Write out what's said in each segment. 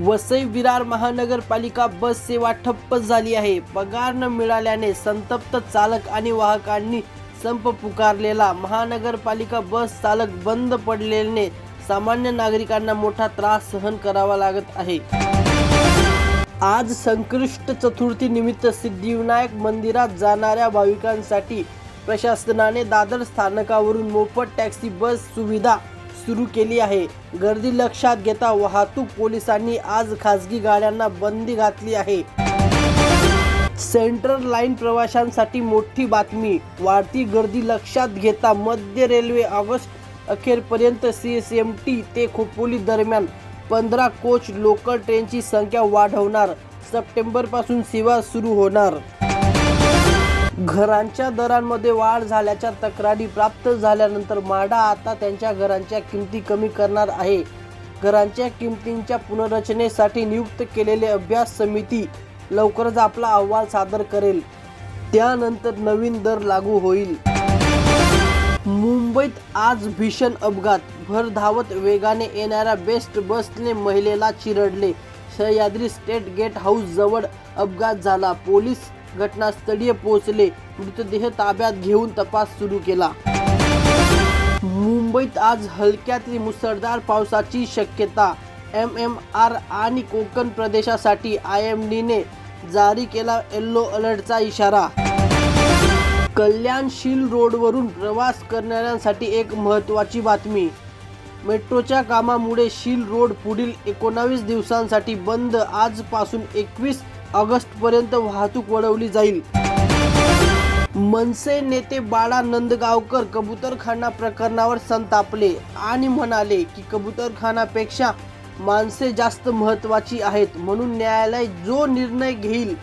वसई विरार महानगरपालिका बस सेवा ठप्प झाली आहे। पगार न मिळाल्याने संतप्त चालक आणि वाहकांनी संप पुकारलेला महानगरपालिका बस चालक बंद पडलेल्याने सामान्य नागरिकांना मोठा त्रास सहन करावा लागत आहे। आज संकष्टी चतुर्थी निमित्त सिद्धिविनायक मंदिरात जाणाऱ्या भाविकांसाठी प्रशासनाने दादर स्थानकावरून मोफत टॅक्सी बस सुविधा सुरू केली आहे। गर्दी लक्षात घेता वाहतूक पोलिसांनी आज खासगी गाड्यांना बंदी घातली आहे। सेंट्रल लाईन प्रवाशांसाठी मोठी बातमी। वाढती गर्दी लक्षात घेता मध्य रेल्वे ऑगस्ट अखेरपर्यंत CSMT ते खोपोली दरम्यान 15 कोच लोकल ट्रेनची संख्या वाढवणार। सप्टेंबर पासून सेवा सुरू होणार। घरांच्या दरांमध्ये वाढ झाल्याच्या तक्रारी प्राप्त झाल्यानंतर म्हाडा आता त्यांच्या घरांच्या किमती कमी करणार आहे। घरांच्या किमतींच्या पुनर्रचनेसाठी नियुक्त केलेली अभ्यास समिती लवकरच आपला अहवाल सादर करेल, त्यानंतर नवीन दर लागू होईल। मुंबईत आज भीषण अपघात। भरधावत वेगाने येणाऱ्या बेस्ट बसने महिलेला चिरडले। सह्याद्री स्टेट गेट हाऊस जवळ अपघात झाला। पोलीस घटनास्थळी पोहोचले, मृतदेह ताब्यात घेऊन तपास सुरू केला। मुंबईत आज हलक्या ते मुसळधार पावसाची शक्यता। MMR आणि कोकण प्रदेशासाठी IMDने जारी केला येलो अलर्टचा इशारा। कल्याण शील रोडवरून प्रवास करणाऱ्यांसाठी एक महत्त्वाची बातमी। मेट्रोच्या कामामुळे शील रोड पुढील 19 दिवसांसाठी बंद। आजपासून 21 ऑगस्टपर्यंत वाहतूक वळवली जाईल। मनसे नेते बाळा नंदगावकर कबूतरखाना प्रकरणावर संतापले आणि म्हणाले की कबूतरखानापेक्षा माणसे जास्त महत्त्वाची आहेत, म्हणून न्यायालय जो निर्णय घेईल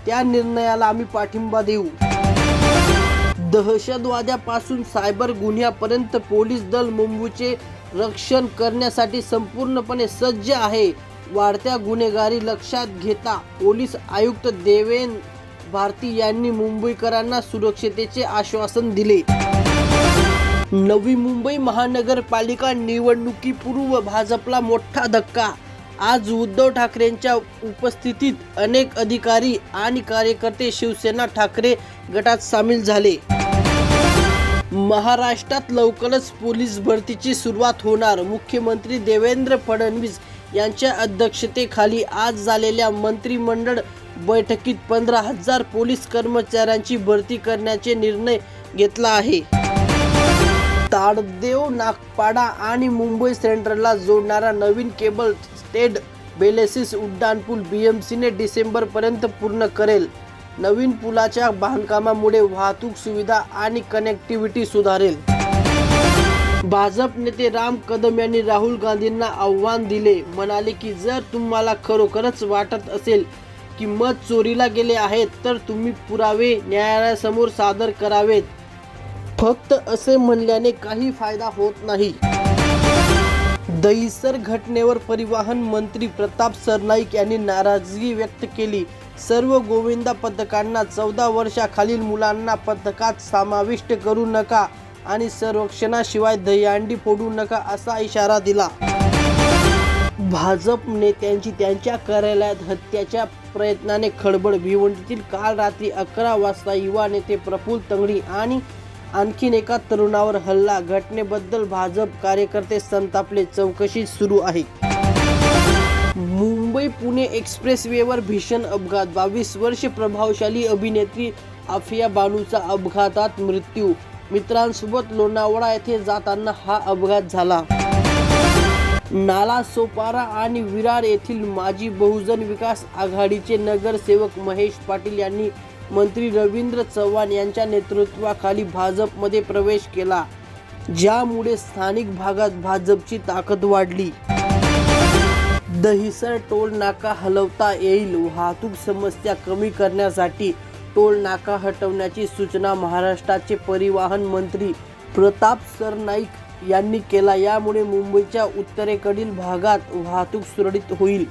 त्या निर्णयाला आम्ही पाठिंबा देऊ। दहशतवाद्यापासून सायबर गुन्ह्यापर्यंत पोलीस दल मुंबईचे रक्षण करण्यासाठी संपूर्णपणे सज्ज आहे। वाढत्या गुन्हेगारी लक्षात घेता पोलीस आयुक्त देवेन भारती यांनी मुंबईकरांना सुरक्षेचे आश्वासन दिले। नवी मुंबई महानगरपालिका निवडणुकीपूर्व भाजपला मोठा धक्का। आज उद्धव ठाकरेंच्या उपस्थितीत अनेक अधिकारी आणि कार्यकर्ते शिवसेना ठाकरे गटात सामील झाले। महाराष्ट्रात लवकरच पोलीस भरतीची सुरुवात होणार। मुख्यमंत्री देवेंद्र फडणवीस यांच्या अध्यक्षतेखाली आज झालेल्या मंत्रिमंडळ बैठकीत 15,000 पोलीस कर्मचाऱ्यांची भरती करण्याचे निर्णय घेतला आहे। ताडदेव नागपाडा आणि मुंबई सेंट्रलला जोडणारा नवीन केबल स्टेड बेलेसिस उड्डाणपूल BMCने डिसेंबरपर्यंत पूर्ण करेल। नवीन पुलाच्या बांधकामामुळे वाहतूक सुविधा आणि कनेक्टिव्हिटी सुधारेल। भाजप नेते राम कदम यांनी राहुल गांधींना आव्हान दिले, म्हणाले की जर तुम्हाला खरोखरच वाटत असेल की मत चोरीला गेले आहेत तर तुम्ही पुरावे न्यायालयासमोर सादर करावेत। फक्त असे म्हणल्याने काही फायदा होत नाही। दहिसर घटनेवर परिवहन मंत्री प्रताप सरनाईक यांनी नाराजगी व्यक्त केली। सर्व गोविंदा पथकांना 14 वर्षाखालील मुलांना पथकात समाविष्ट करू नका आणि संरक्षणाशिवाय दहीहंडी फोडू नका असा इशारा दिला। भाजप नेत्यांची त्यांच्या कार्यालयात हत्येच्या प्रयत्नाने खळबळ। भिवंडीतील काल रात्री 11 वाजता युवा नेते प्रफुल्ल तंगडी आणि आणखीन एका तरुणावर हल्ला। घटनेबद्दल भाजप कार्यकर्ते संतापले, चौकशी सुरू आहे। मुंबई पुणे एक्सप्रेसवेवर भीषण अपघात। 22 वर्षे प्रभावशाली अभिनेत्री आफिया बानूचा अपघातात मृत्यू। मित्रांसोबत लोणावळा येथे जाताना हा अपघात झाला। नालासोपारा आणि विरार येथील माजी बहुजन विकास आघाडीचे नगरसेवक महेश पाटील यांनी मंत्री रवींद्र चव्हाण यांच्या नेतृत्वाखाली भाजपमध्ये प्रवेश केला, ज्यामुळे स्थानिक भागात भाजपची ताकद वाढली। दहिसर टोल नाका हलवता येईल। वाहतूक समस्या कमी करण्यासाठी टोल नाका हटवण्याची सूचना महाराष्ट्राचे परिवहन मंत्री प्रताप सरनाईक यांनी केला। यामुळे मुंबईच्या उत्तरेकडील भागात वाहतूक सुरळीत होईल।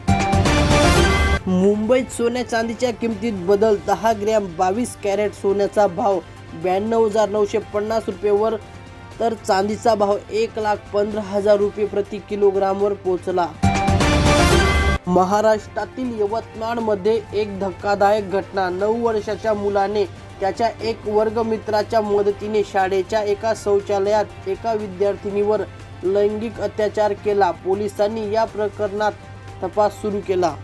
मुंबईत सोन्या चांदीच्या किमतीत बदल। 10 ग्रॅम 22 कॅरेट सोन्याचा भाव 92,950 रुपयेवर तर चांदीचा भाव 1,15,000 रुपये प्रति किलोग्रामवर पोहोचला। महाराष्ट्रातील यवतमाळमध्ये एक धक्कादायक घटना. 9 वर्षाच्या मुलाने त्याच्या एक वर्गमित्राच्या मदतीने शाळेच्या एका शौचालयात एका विद्यार्थिनीवर लैंगिक अत्याचार केला. पोलिसांनी या प्रकरणात तपास सुरू केला.